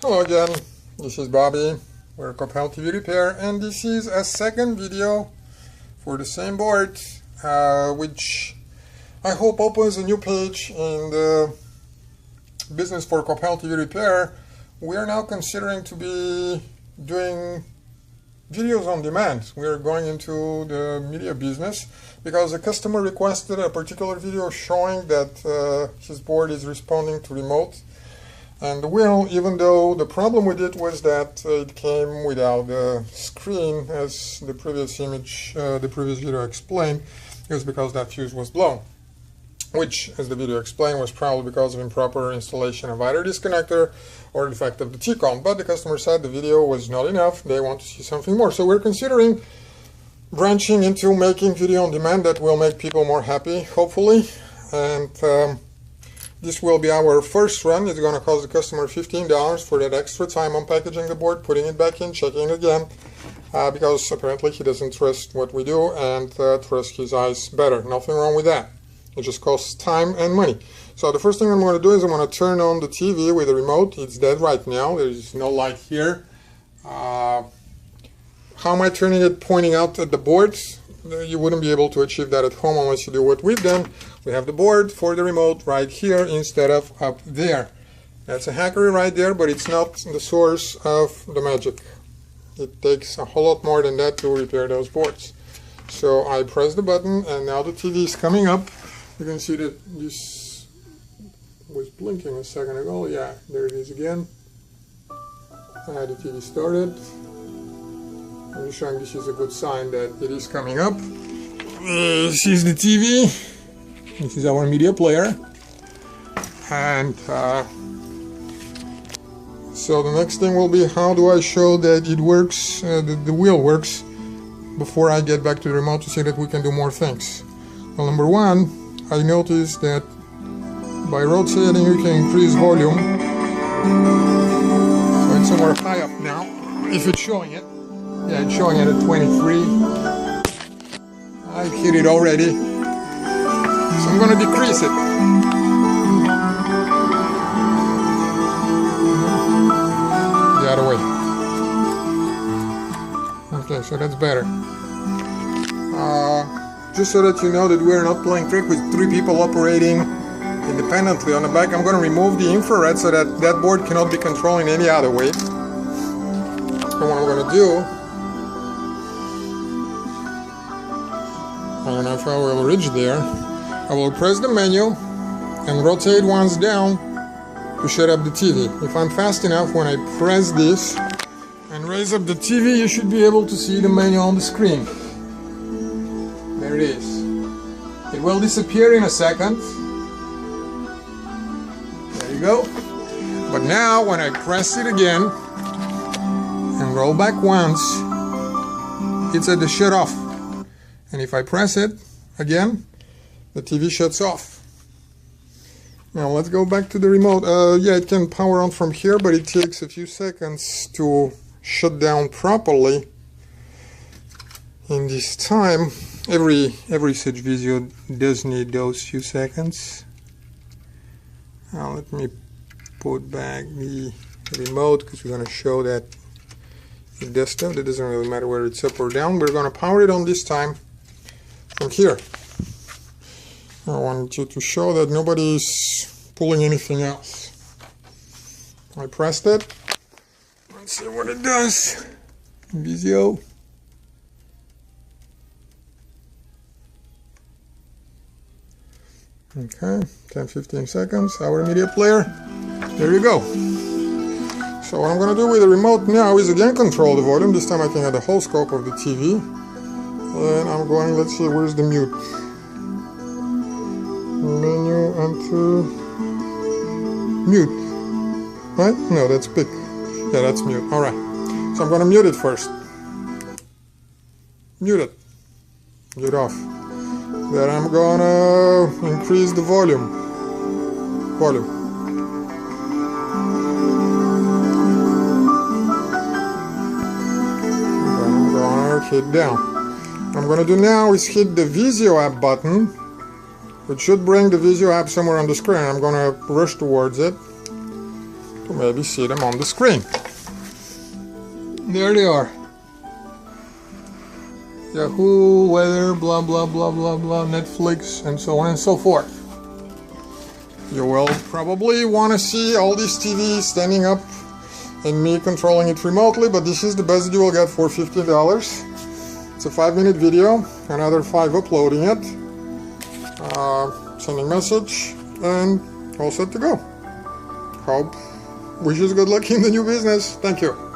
Hello again, this is Bobby. We're Coppell TV Repair, and this is a second video for the same board, which I hope opens a new page in the business for Coppell TV Repair. We are now considering to be doing videos on demand. We are going into the media business because a customer requested a particular video showing that his board is responding to remote. And the wheel, even though the problem with it was that it came without the screen, as the previous image, the previous video explained, it was because that fuse was blown. Which, as the video explained, was probably because of improper installation of either disconnector or defect of the T-con. But the customer said the video was not enough, they want to see something more. So we're considering branching into making video on demand that will make people more happy, hopefully. And this will be our first run. It's going to cost the customer $15 for that extra time unpackaging the board, putting it back in, checking it again, because apparently he doesn't trust what we do and trusts his eyes better. Nothing wrong with that. It just costs time and money. So the first thing I'm going to do is I'm going to turn on the TV with the remote. It's dead right now. There's no light here. How am I turning it pointing out at the board? You wouldn't be able to achieve that at home unless you do what we've done. We have the board for the remote right here instead of up there. That's a hackery right there, but it's not the source of the magic. It takes a whole lot more than that to repair those boards. So I press the button and now the TV is coming up. You can see that this was blinking a second ago. Yeah, there it is again. The TV started. I'm just showing this is a good sign that it is coming up. This is the TV. This is our media player. And so the next thing will be, how do I show that it works, the wheel works, before I get back to the remote to see that we can do more things. Well, number one, I noticed that by rotating you can increase volume. So it's somewhere high up now, if it's showing it. Yeah, it's showing it at 23. I hit it already. So I'm going to decrease it. The other way. Okay, so that's better. Just so that you know that we're not playing trick with 3 people operating independently on the back, I'm going to remove the infrared so that that board cannot be controlled in any other way. And what I'm going to do, I don't know if I will reach there. I will press the menu and rotate once down to shut up the TV. If I'm fast enough, when I press this and raise up the TV, you should be able to see the menu on the screen. There it is. It will disappear in a second. There you go. But now, when I press it again and roll back once, it's at the shut off. And if I press it again, the TV shuts off. Now let's go back to the remote. Yeah, it can power on from here, but it takes a few seconds to shut down properly. In this time, every such video does need those few seconds. Now let me put back the remote because we're going to show that it does stuff. It doesn't really matter whether it's up or down. We're going to power it on this time from here. I want you to show that nobody's pulling anything else. I pressed it. Let's see what it does. Visio. Okay, 10-15 seconds. Our media player. There you go. So what I'm going to do with the remote now is again control the volume. This time I can have the whole scope of the TV. And I'm going, let's see, where's the mute? Menu enter mute. Right? No, that's pick. Yeah, that's mute. Alright. So I'm going to mute it first. Mute it. Get off. Then I'm going to increase the volume. Volume. Then I'm going to hit down. What I'm going to do now is hit the Visio app button, which should bring the Visio app somewhere on the screen. I'm going to rush towards it to maybe see them on the screen. There they are. Yahoo, weather, blah blah blah blah blah, Netflix, and so on and so forth. You will probably want to see all these TVs standing up and me controlling it remotely, but this is the best you will get for $50. It's a 5-minute video, another 5 uploading it, sending message, and all set to go. Wishes good luck in the new business. Thank you.